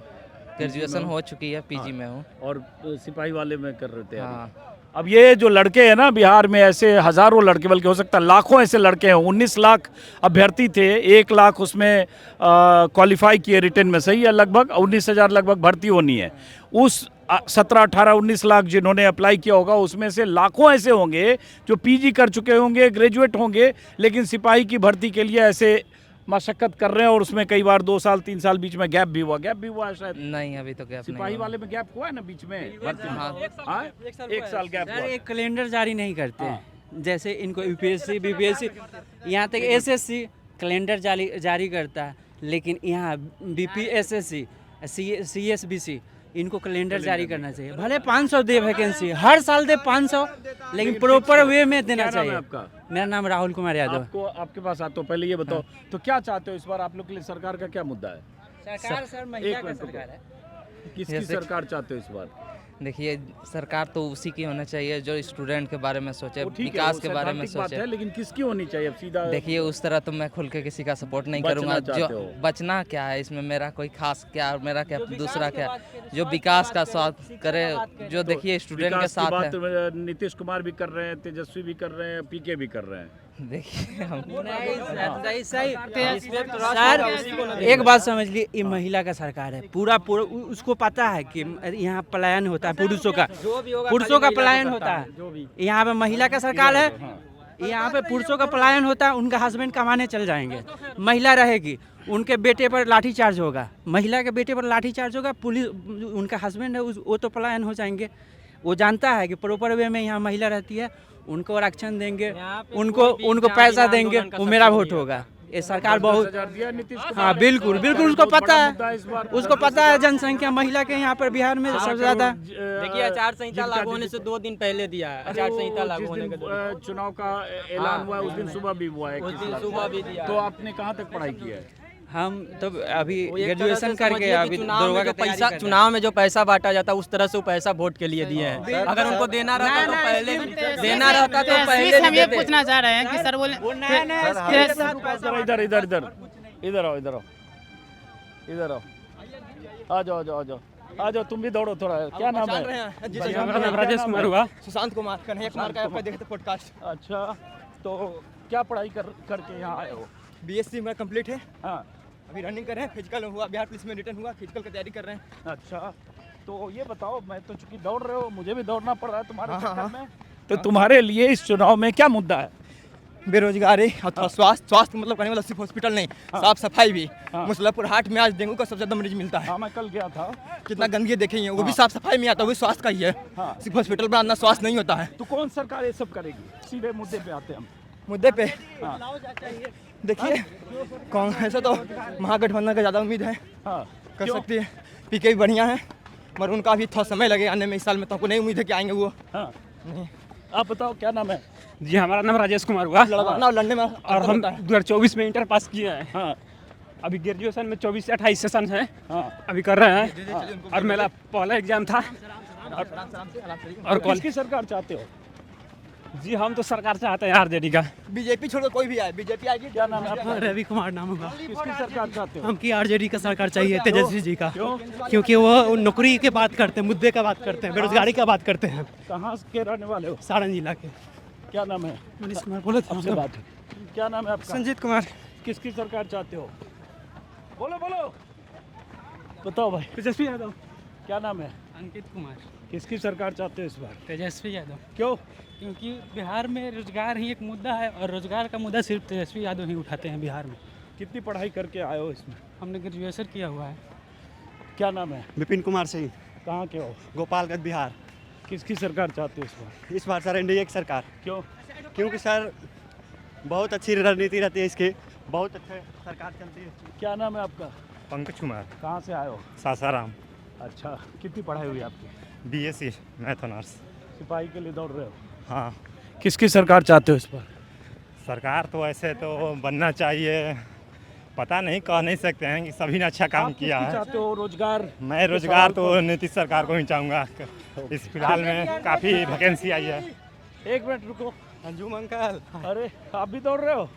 ग्रेजुएशन हो चुकी है, पीजी में हूँ। और सिपाही वाले में कर रहे थे? हाँ। अब ये जो लड़के हैं ना बिहार में, ऐसे हज़ारों लड़के, बल्कि हो सकता है लाखों ऐसे लड़के हैं। 19 लाख अभ्यर्थी थे, 1 लाख उसमें क्वालिफाई किए रिटर्न में, सही है, लगभग 19,000 लगभग भर्ती होनी है। उस 17, 18, 19 लाख जिन्होंने अप्लाई किया होगा, उसमें से लाखों ऐसे होंगे जो पीजी कर चुके होंगे, ग्रेजुएट होंगे, लेकिन सिपाही की भर्ती के लिए ऐसे मशक्कत कर रहे हैं, और उसमें कई बार 2 साल 3 साल बीच में गैप भी हुआ है शायद? नहीं, अभी तो गैप नहीं। सिपाही वाले में गैप हुआ है ना बीच में? हाँ, 1 साल गैप हुआ। एक कैलेंडर जारी नहीं करते हैं, जैसे इनको यूपीएससी बीपीएससी, यहाँ तक एसएससी कैलेंडर जारी करता है, लेकिन यहाँ बीपीएसएससी सीएसबीसी इनको कैलेंडर जारी करना चाहिए। भले 500 दे वैकेंसी, हर साल दे 500, लेकिन प्रॉपर वे में देना चाहिए। आपका मेरा नाम राहुल कुमार यादव। आपको आपके पास आता हूँ, पहले ये बताओ तो क्या चाहते हो इस बार आप लोग के लिए, सरकार का क्या मुद्दा है? सरकार सर महिला का सरकार है। किसकी सरकार चाहते हो इस बार? देखिए सरकार तो उसी की होना चाहिए जो स्टूडेंट के बारे में सोचे, वो ठीक है, विकास वो के बारे में सैद्धांतिक बात सोचे। है, लेकिन किसकी होनी चाहिए अब सीधा? देखिए उस तरह तो मैं खुल के किसी का सपोर्ट नहीं बचना करूंगा। चाहते जो हो? बचना क्या है इसमें, मेरा कोई खास क्या और मेरा क्या दूसरा क्या, जो विकास का साथ करे, जो देखिए स्टूडेंट के विकास की साथ बात है। नीतीश कुमार भी कर रहे हैं, तेजस्वी भी कर रहे हैं, पीके भी कर रहे हैं। देखिए हम सर एक बात समझ ली, ये महिला का सरकार है, पूरा उसको पता है कि यहाँ पलायन होता है पुरुषों का पलायन होता है। यहाँ पे महिला का सरकार है, यहाँ पे पुरुषों का पलायन होता है, उनका हस्बैंड कमाने चल जाएंगे, महिला रहेगी, उनके बेटे पर लाठीचार्ज होगा, महिला के बेटे पर लाठीचार्ज होगा, पुलिस उनका हस्बैंड है वो तो पलायन हो जाएंगे। वो जानता है कि प्रॉपर वे में यहाँ महिला रहती है, उनको आरक्षण देंगे, उनको पैसा देंगे, वो मेरा वोट होगा। ये सरकार बहुत, हाँ बिल्कुल बिल्कुल उसको पता है, जनसंख्या महिला के यहाँ पर बिहार में सबसे ज्यादा। देखिए आचार संहिता लागू होने से 2 दिन पहले दिया है, आचार संहिता लागू होने के 2 दिन चुनाव का ऐलान हुआ उस दिन सुबह भी हुआ है, उस दिन सुबह भी दिया। तो आपने कहाँ तक पढ़ाई की है? हम तो अभी ग्रेजुएशन करके अभी दरोगा का पैसा, चुनाव में जो पैसा बांटा जाता है उस तरह से वो पैसा वोट के लिए दिए हैं। अगर उनको देना रहता तो पहले देना रहता तो पहले हम ये पूछना चाह रहे हैं कि सर बोले इधर इधर इधर इधर आओ, इधर आओ, इधर आओ, आ जाओ, आ जाओ, आ जाओ, आ जाओ, तुम भी दौड़ो थोड़ा। क्या नाम है? राजेश कुमार हुआ, सुशांत कुमार, कन्हैया कुमार का आपका देखते पॉडकास्ट। अच्छा, तो क्या पढ़ाई करके यहाँ आए हो? बीएससी में कंप्लीट है। हाँ, अभी रनिंग कर रहे हैं, फिजिकल हुआ, बिहार पुलिस में रिटर्न हुआ, फिजिकल की तैयारी कर रहे हैं। अच्छा, तो ये बताओ, मैं तो चूंकि दौड़ रहे हो, मुझे भी दौड़ना पड़ रहा है तुम्हारे चक्कर में, तो तुम्हारे लिए इस चुनाव में क्या मुद्दा है? बेरोजगारी और स्वास्थ्य मतलब करने वाला सिर्फ हॉस्पिटल नहीं, साफ सफाई भी। मुसल्लपुर हाट में आज डेंगू का सबसे ज्यादा मरीज मिलता है। मैं कल गया था, कितना गंदगी देखेंगे, वो भी साफ सफाई में आता है, वो स्वास्थ्य का ही है। सिर्फ हॉस्पिटल बनाना स्वास्थ्य नहीं होता है। तो कौन सरकार ये सब करेगी? सीधे मुद्दे पे आते हैं हम। मुद्दे पे देखिए, कांग्रेस तो महागठबंधन का ज़्यादा उम्मीद है, कर सकती है। पीके भी बढ़िया है, मगर उनका भी थोड़ा समय लगे आने में। इस साल में तो हमको नहीं उम्मीद है कि आएंगे वो। नहीं। आप बताओ क्या नाम है? जी हमारा नाम राजेश कुमार हुआ, लड़ने में और हम 2024 में इंटर पास किए हैं। हाँ, अभी ग्रेजुएशन में 24 से 28 सेशन है, अभी कर रहे हैं, और मेरा पहला एग्जाम था। और किसकी सरकार चाहते हो? जी हम तो सरकार चाहते हैं आरजेडी का। बीजेपी छोड़ कोई भी आए, बीजेपी आएगी। क्या नाम है आपका? रवि कुमार नाम होगा। किसकी सरकार चाहते हो? हमकी आरजेडी का सरकार चाहिए, तेजस्वी जी का। क्योंकि वो नौकरी की बात करते हैं, मुद्दे का बात करते हैं, बेरोजगारी का बात करते हैं। कहाँ के रहने वाले हो? सारण जिला के। क्या नाम है? मनीष कुमार बोले थे आपसे बात है। क्या नाम है आपका? संजीत कुमार। किसकी सरकार चाहते हो? बोलो बोलो, बताओ भाई। तेजस्वी यादव। क्या नाम है? अंकित कुमार। किसकी सरकार चाहते हो इस बार? तेजस्वी यादव। क्यों? क्योंकि बिहार में रोजगार ही एक मुद्दा है, और रोजगार का मुद्दा सिर्फ तेजस्वी यादव ही उठाते हैं बिहार में। कितनी पढ़ाई करके आए हो इसमें? हमने ग्रेजुएशन किया हुआ है। क्या नाम है? विपिन कुमार सिंह। कहाँ के हो? गोपालगंज बिहार। किसकी सरकार चाहते हो इस बार? इस बार सर एनडीए की सरकार। क्यों? क्योंकि सर बहुत अच्छी रणनीति रहती है इसकी, बहुत अच्छे सरकार चलती है। क्या नाम है आपका? पंकज कुमार। कहाँ से आए हो? सासाराम। अच्छा, कितनी पढ़ाई हुई आपकी? BSc math honours. सिपाही के लिए दौड़ रहे हो? हाँ। किसकी सरकार चाहते हो इस बार? सरकार तो ऐसे तो बनना चाहिए, पता नहीं, कह नहीं सकते हैं कि सभी ने अच्छा काम किया है। चाहते हो रोजगार? मैं रोजगार तो नीतीश सरकार को ही चाहूँगा। इस फिलहाल में काफ़ी वैकेंसी आई है। एक मिनट रुको। अंजुम अंकल। अरे आप भी दौड़ रहे हो?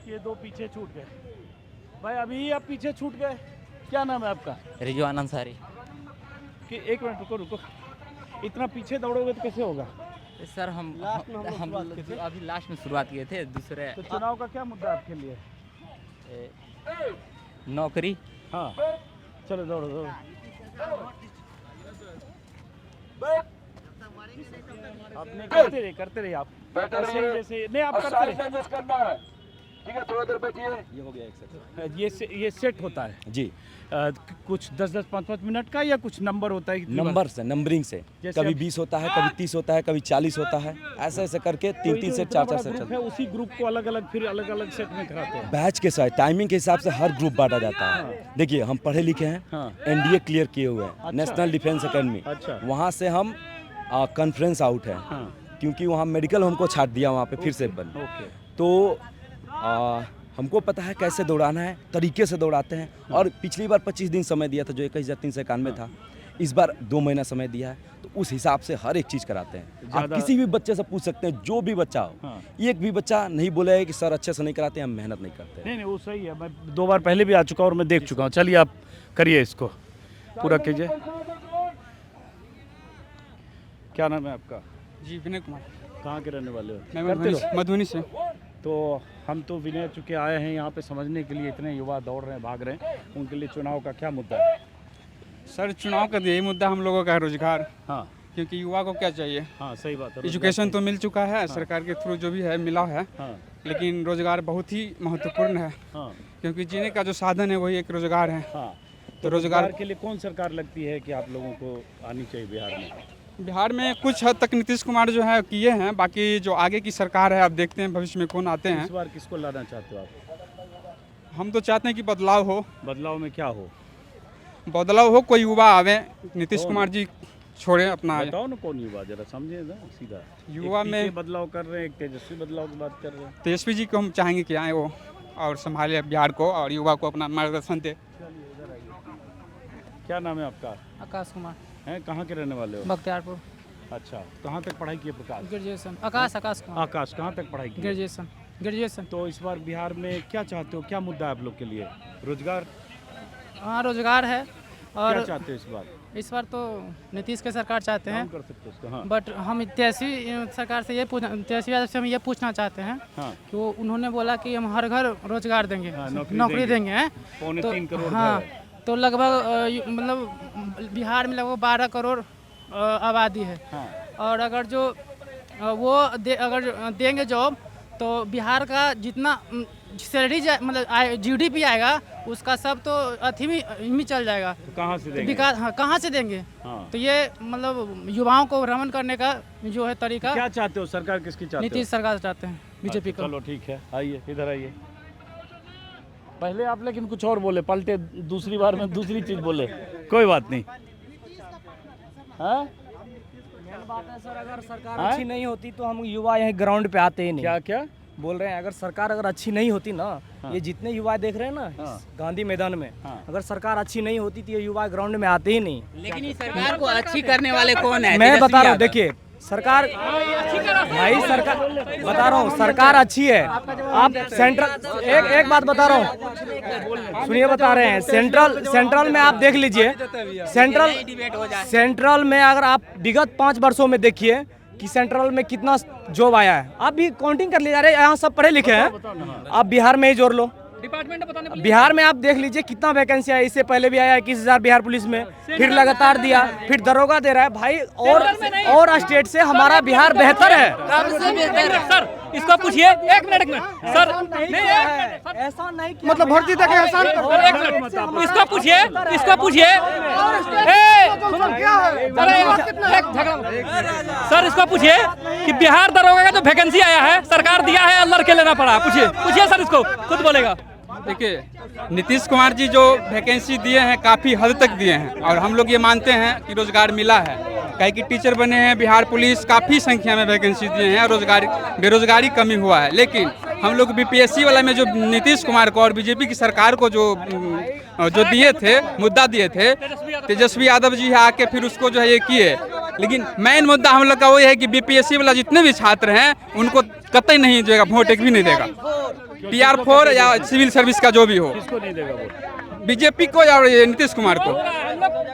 ये दो पीछे छूट गए भाई, अभी आप पीछे छूट गए। क्या नाम है आपका? रिजवान अंसारी। कि एक मिनट रुको, इतना पीछे दौड़ोगे तो कैसे होगा? सर हम अभी लास्ट में शुरुआत किए थे दूसरे। तो चुनाव का क्या मुद्दा आपके लिए? नौकरी। हाँ, चलो दौड़ो। आपने करते रहे आप, ऐसे जैसे नहीं आप करते रहे। ठीक है, थोड़ा देर बैठिए। ये हो गया एक सेट। ये सेट होता है जी। कुछ 10-10, 5-5 मिनट का या कुछ नंबर होता है? नंबर से, नंबरिंग से, जैसे कभी अब- 20 होता है, कभी 30 होता है, कभी 40 होता है, ऐसे ऐसे करके 3-3 सेट, 4-4 सेट चलता है। उसी ग्रुप को अलग अलग फिर अलग अलग सेट में कराते हैं। बैच के साथ टाइमिंग के हिसाब से हर ग्रुप बांटा जाता है। देखिए, हम पढ़े लिखे हैं, एनडीए क्लियर किए हुए हैं, नेशनल डिफेंस एकेडमी। वहाँ से हम कॉन्फ्रेंस आउट है, क्योंकि वहाँ मेडिकल हमको छाट दिया वहाँ पे फिर से बन। तो हमको पता है कैसे दौड़ाना है, तरीके से दौड़ाते हैं। और पिछली बार 25 दिन समय दिया था जो 21,391 था, इस बार 2 महीना समय दिया है, तो उस हिसाब से हर एक चीज़ कराते हैं। आप किसी भी बच्चे से पूछ सकते हैं, जो भी बच्चा हो, एक भी बच्चा नहीं बोलेगा कि सर अच्छे से नहीं कराते, हम मेहनत नहीं करते। नहीं, वो सही है। मैं 2 बार पहले भी आ चुका हूँ और मैं देख चुका हूँ। चलिए आप करिए, इसको पूरा कीजिए। क्या नाम है आपका? जी, विनय कुमार। कहाँ के रहने वाले हो? मैं मधुबनी से। तो हम तो विनय चुके आए हैं यहाँ पे समझने के लिए, इतने युवा दौड़ रहे हैं, भाग रहे हैं, उनके लिए चुनाव का क्या मुद्दा है? सर, चुनाव का यही मुद्दा हम लोगों का है, रोजगार। हाँ, क्योंकि युवा को क्या चाहिए? हाँ, सही बात है। एजुकेशन तो मिल चुका है, सरकार के थ्रू जो भी है मिला है, लेकिन रोजगार बहुत ही महत्वपूर्ण है, क्योंकि जीने का जो साधन है वही एक रोजगार है। तो रोजगार के लिए कौन सरकार लगती है कि आप लोगों को आनी चाहिए बिहार में? बिहार में कुछ हद तक नीतीश कुमार जो है किए हैं, बाकी जो आगे की सरकार है, आप देखते हैं भविष्य में कौन आते हैं। इस बार किसको लाना चाहते हो आप? हम तो चाहते हैं कि बदलाव हो। बदलाव में क्या हो? बदलाव हो, कोई युवा आवे, नीतीश कुमार जी छोड़े अपना। बताओ ना कौन युवा, जरा समझे ना सीधा। युवा में बदलाव कर रहे हैं, एक तेजस्वी बदलाव की बात कर रहे हैं। तेजस्वी जी को हम चाहेंगे कि आए वो और संभाले बिहार को और युवा को अपना मार्गदर्शन दे। क्या नाम है आपका? आकाश कुमार। हैं, कहाँ के रहने वाले हो? बख्तियारपुर। अच्छा, कहाँ तक पढ़ाई की है प्रकाश? ग्रेजुएशन। आकाश कुमार। आकाश कहाँ तक पढ़ाई की? ग्रेजुएशन। तो इस बार बिहार में क्या चाहते हो, क्या मुद्दा है आप लोग के लिए? रोजगार? हाँ, रोजगार है। और क्या चाहते हो इस बार? इस बार तो नीतीश के सरकार चाहते हैं, कर सकते हो उसको। हाँ। बट हम तेजस्वी सरकार से ये तेजस्वी यादव से हम ये पूछना चाहते हैं कि वो उन्होंने बोला कि हम हर घर रोजगार देंगे, नौकरी देंगे हैं। 3.25 करोड़। हाँ, तो लगभग मतलब बिहार में लगभग 12 करोड़ आबादी है। और अगर जो वो अगर देंगे जॉब, तो बिहार का जितना सैलरी मतलब GDP आएगा उसका सब तो अथी में चल जाएगा। तो कहाँ से देंगे? विकास, हाँ, कहाँ से देंगे? तो ये मतलब युवाओं को भ्रमण करने का जो है तरीका। क्या चाहते हो, सरकार किसकी चाहते हो? नीतीश सरकार चाहते हैं, बीजेपी को। चलो ठीक है, आइए इधर आइए। पहले आप लेकिन कुछ और बोले, पलटे दूसरी बार में दूसरी चीज बोले, कोई बात नहीं। हाँ? बात है सर, अगर सरकार अच्छी नहीं होती तो हम युवा यहाँ ग्राउंड पे आते ही नहीं। क्या क्या बोल रहे हैं? अगर सरकार अगर अच्छी नहीं होती ना, ये जितने युवा देख रहे हैं ना गांधी मैदान में, अगर सरकार अच्छी नहीं होती तो ये युवा ग्राउंड में आते ही नहीं। लेकिन इस सरकार को अच्छी करने वाले कौन है? मैं बता रहा हूँ, देखिए सरकार, भाई सरकार बता रहा हूँ, सरकार अच्छी है। आप सेंट्रल, एक बात बता रहा हूँ, सुनिए, बता रहे हैं, सेंट्रल में आप देख लीजिए, सेंट्रल में अगर आप विगत 5 वर्षों में देखिए कि सेंट्रल में कितना जॉब आया है। आप भी काउंटिंग कर लीजिए, यहाँ सब पढ़े लिखे हैं, आप बिहार में ही जोड़ लो। बिहार में आप देख लीजिए कितना वैकेंसी है। इससे पहले भी आया 21,000 बिहार पुलिस में, फिर लगातार दिया, फिर दरोगा दे रहा है भाई। और स्टेट से हमारा बिहार बेहतर है। सर इसको पूछिए, एक मिनट सर, ऐसा नहीं मतलब भर्ती तक एहसान इसको पूछिए सर, इसको पूछिए कि बिहार दरोगा का जो वैकेंसी आया है सरकार दिया है, अल्लाह के लेना पड़ा। पूछिए सर, इसको खुद बोलेगा। देखिए, नीतीश कुमार जी जो वैकेंसी दिए हैं काफ़ी हद तक दिए हैं, और हम लोग ये मानते हैं कि रोजगार मिला है। कहीं कि टीचर बने हैं, बिहार पुलिस काफ़ी संख्या में वैकेंसी दिए हैं, बेरोजगारी कमी हुआ है। लेकिन हम लोग BPSC वाला में जो नीतीश कुमार को और बीजेपी की सरकार को जो दिए थे, मुद्दा दिए थे, तेजस्वी यादव जी आके फिर उसको जो है ये किए। लेकिन मेन मुद्दा हम लोग का वही है कि BPSC वाला जितने भी छात्र हैं उनको कतई नहीं देगा वोट, एक भी नहीं देगा। PR4 या सिविल सर्विस का जो भी हो, किसको नहीं देगा वोट? बीजेपी को या नीतीश कुमार को,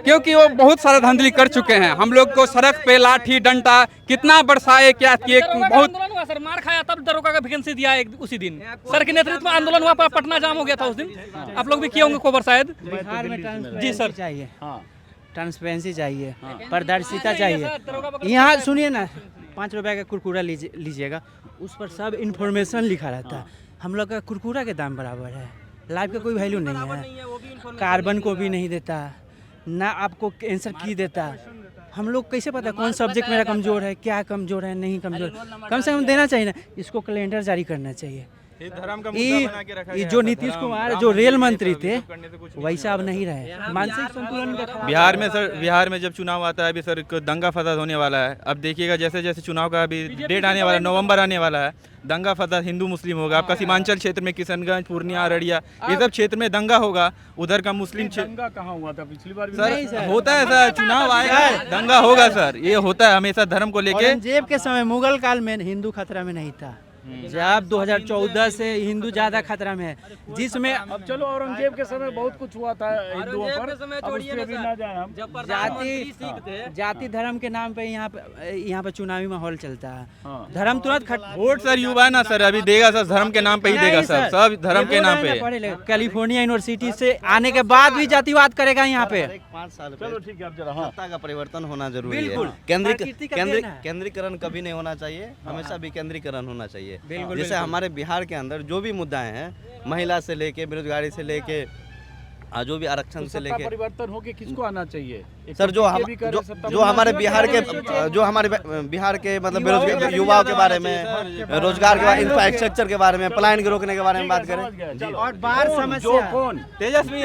क्योंकि वो बहुत सारा धांधली कर चुके हैं। हम लोग को सड़क पे लाठी डंडा कितना बरसाए, क्या किए, बहुत सर मार खाया, तब दरोगा का वैकेंसी दिया उसी दिन। सर के नेतृत्व में आंदोलन हुआ, पटना जाम हो गया था उस दिन। आप लोग भी किए होंगे खबर शायद। बिहार में जी सर चाहिए, ट्रांसपेरेंसी चाहिए, पारदर्शिता चाहिए। यहाँ सुनिए ना, 5 रुपए का कुरकुरा लीजिएगा, उस पर सब इन्फॉर्मेशन लिखा रहता है। हम लोग का कुरकुरा के दाम बराबर है, लाइफ का कोई वैल्यू नहीं है, कार्बन को भी नहीं देता, ना आपको कैंसर की देता। हम लोग कैसे पता कौन सब्जेक्ट मेरा कमज़ोर है, क्या कमज़ोर है, नहीं कमज़ोर, कम से कम देना चाहिए ना। इसको कैलेंडर जारी करना चाहिए। ये जो नीतीश कुमार जो रेल मंत्री थे वैसा अब नहीं रहे, मानसिक संतुलन का। बिहार में सर, बिहार में जब चुनाव आता है अभी सर दंगा फसाद होने वाला है। अब देखिएगा जैसे जैसे चुनाव का अभी डेट आने वाला है, नवंबर आने वाला है, दंगा फसाद हिंदू मुस्लिम होगा। आपका सीमांचल क्षेत्र में किशनगंज, पूर्णिया, अररिया, ये सब क्षेत्र में दंगा होगा। उधर का मुस्लिम दंगा कहाँ हुआ था पिछली बार? सर होता है सर, चुनाव आएगा दंगा होगा सर, ये होता है हमेशा धर्म को लेके। औरंगजेब के समय मुगल काल में हिंदू खतरा में नहीं था, जब 2014 से हिंदू ज्यादा खतरा में है, जिसमें अब चलो औरंगजेब के समय बहुत कुछ हुआ था हिंदुओं पर, अब उस पे भी ना जाए हम। जाति धर्म के नाम पे यहाँ पे चुनावी माहौल चलता है। धर्म तुरंत वोट सर युवा ना सर अभी देगा सर, धर्म के नाम पे ही देगा सर, सब धर्म के नाम पे। कैलिफोर्निया यूनिवर्सिटी से आने के बाद भी जातिवाद करेगा यहाँ पे। 5 साल चलो ठीक है, अब जरा सत्ता का परिवर्तन होना जरूरी है। बिल्कुल। केंद्रीकरण कभी नहीं होना चाहिए, हमेशा विकेंद्रीकरण होना चाहिए। जैसे हमारे बिहार के अंदर जो भी मुद्दाएं हैं, महिला से लेके बेरोजगारी से लेके जो भी आरक्षण से लेके, परिवर्तन होके किसको आना चाहिए सर? जो हमारे बिहार के मतलब बेरोजगार युवाओं के बारे में, रोजगार के बारे, इंफ्रास्ट्रक्चर के बारे में, पलायन को रोकने के बारे में बात करें। और बाढ़ समस्या कौन? तेजस्वी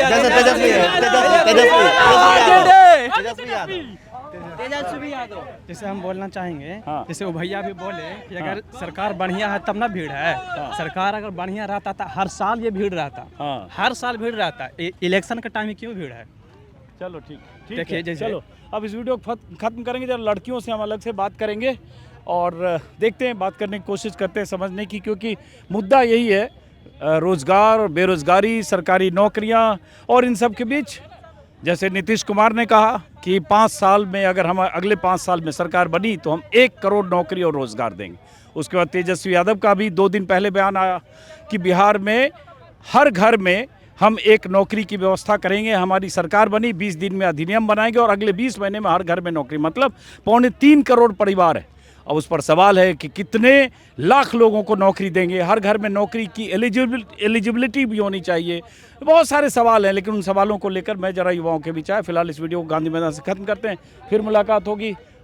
यादव। जैसे हम बोलना चाहेंगे, जैसे वो भैया भी बोले कि अगर सरकार बढ़िया है तब ना भीड़ है। सरकार अगर बढ़िया रहता था हर साल ये भीड़ रहता, हर साल भीड़ रहता। इलेक्शन के टाइम में क्यों भीड़ है? चलो ठीक देखिए है, चलो अब इस वीडियो को खत्म करेंगे, जब लड़कियों से हम अलग से बात करेंगे और देखते हैं, बात करने की कोशिश करते हैं समझने की, क्योंकि मुद्दा यही है, रोजगार और बेरोजगारी, सरकारी नौकरियां, और इन सब के बीच जैसे नीतीश कुमार ने कहा कि 5 साल में अगर हम अगले 5 साल में सरकार बनी तो हम 1 करोड़ नौकरी और रोजगार देंगे। उसके बाद तेजस्वी यादव का भी 2 दिन पहले बयान आया कि बिहार में हर घर में हम 1 नौकरी की व्यवस्था करेंगे, हमारी सरकार बनी 20 दिन में अधिनियम बनाएंगे और अगले 20 महीने में हर घर में नौकरी, मतलब 2.25 करोड़ परिवार है। अब उस पर सवाल है कि कितने लाख लोगों को नौकरी देंगे, हर घर में नौकरी की एलिजिबिलिटी भी होनी चाहिए, बहुत सारे सवाल हैं। लेकिन उन सवालों को लेकर मैं जरा युवाओं के बीच आया। फिलहाल इस वीडियो को गांधी मैदान से खत्म करते हैं, फिर मुलाकात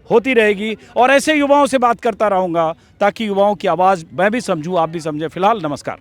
होती रहेगी और ऐसे युवाओं से बात करता रहूँगा ताकि युवाओं की आवाज़ मैं भी समझूँ, आप भी समझें। फिलहाल नमस्कार।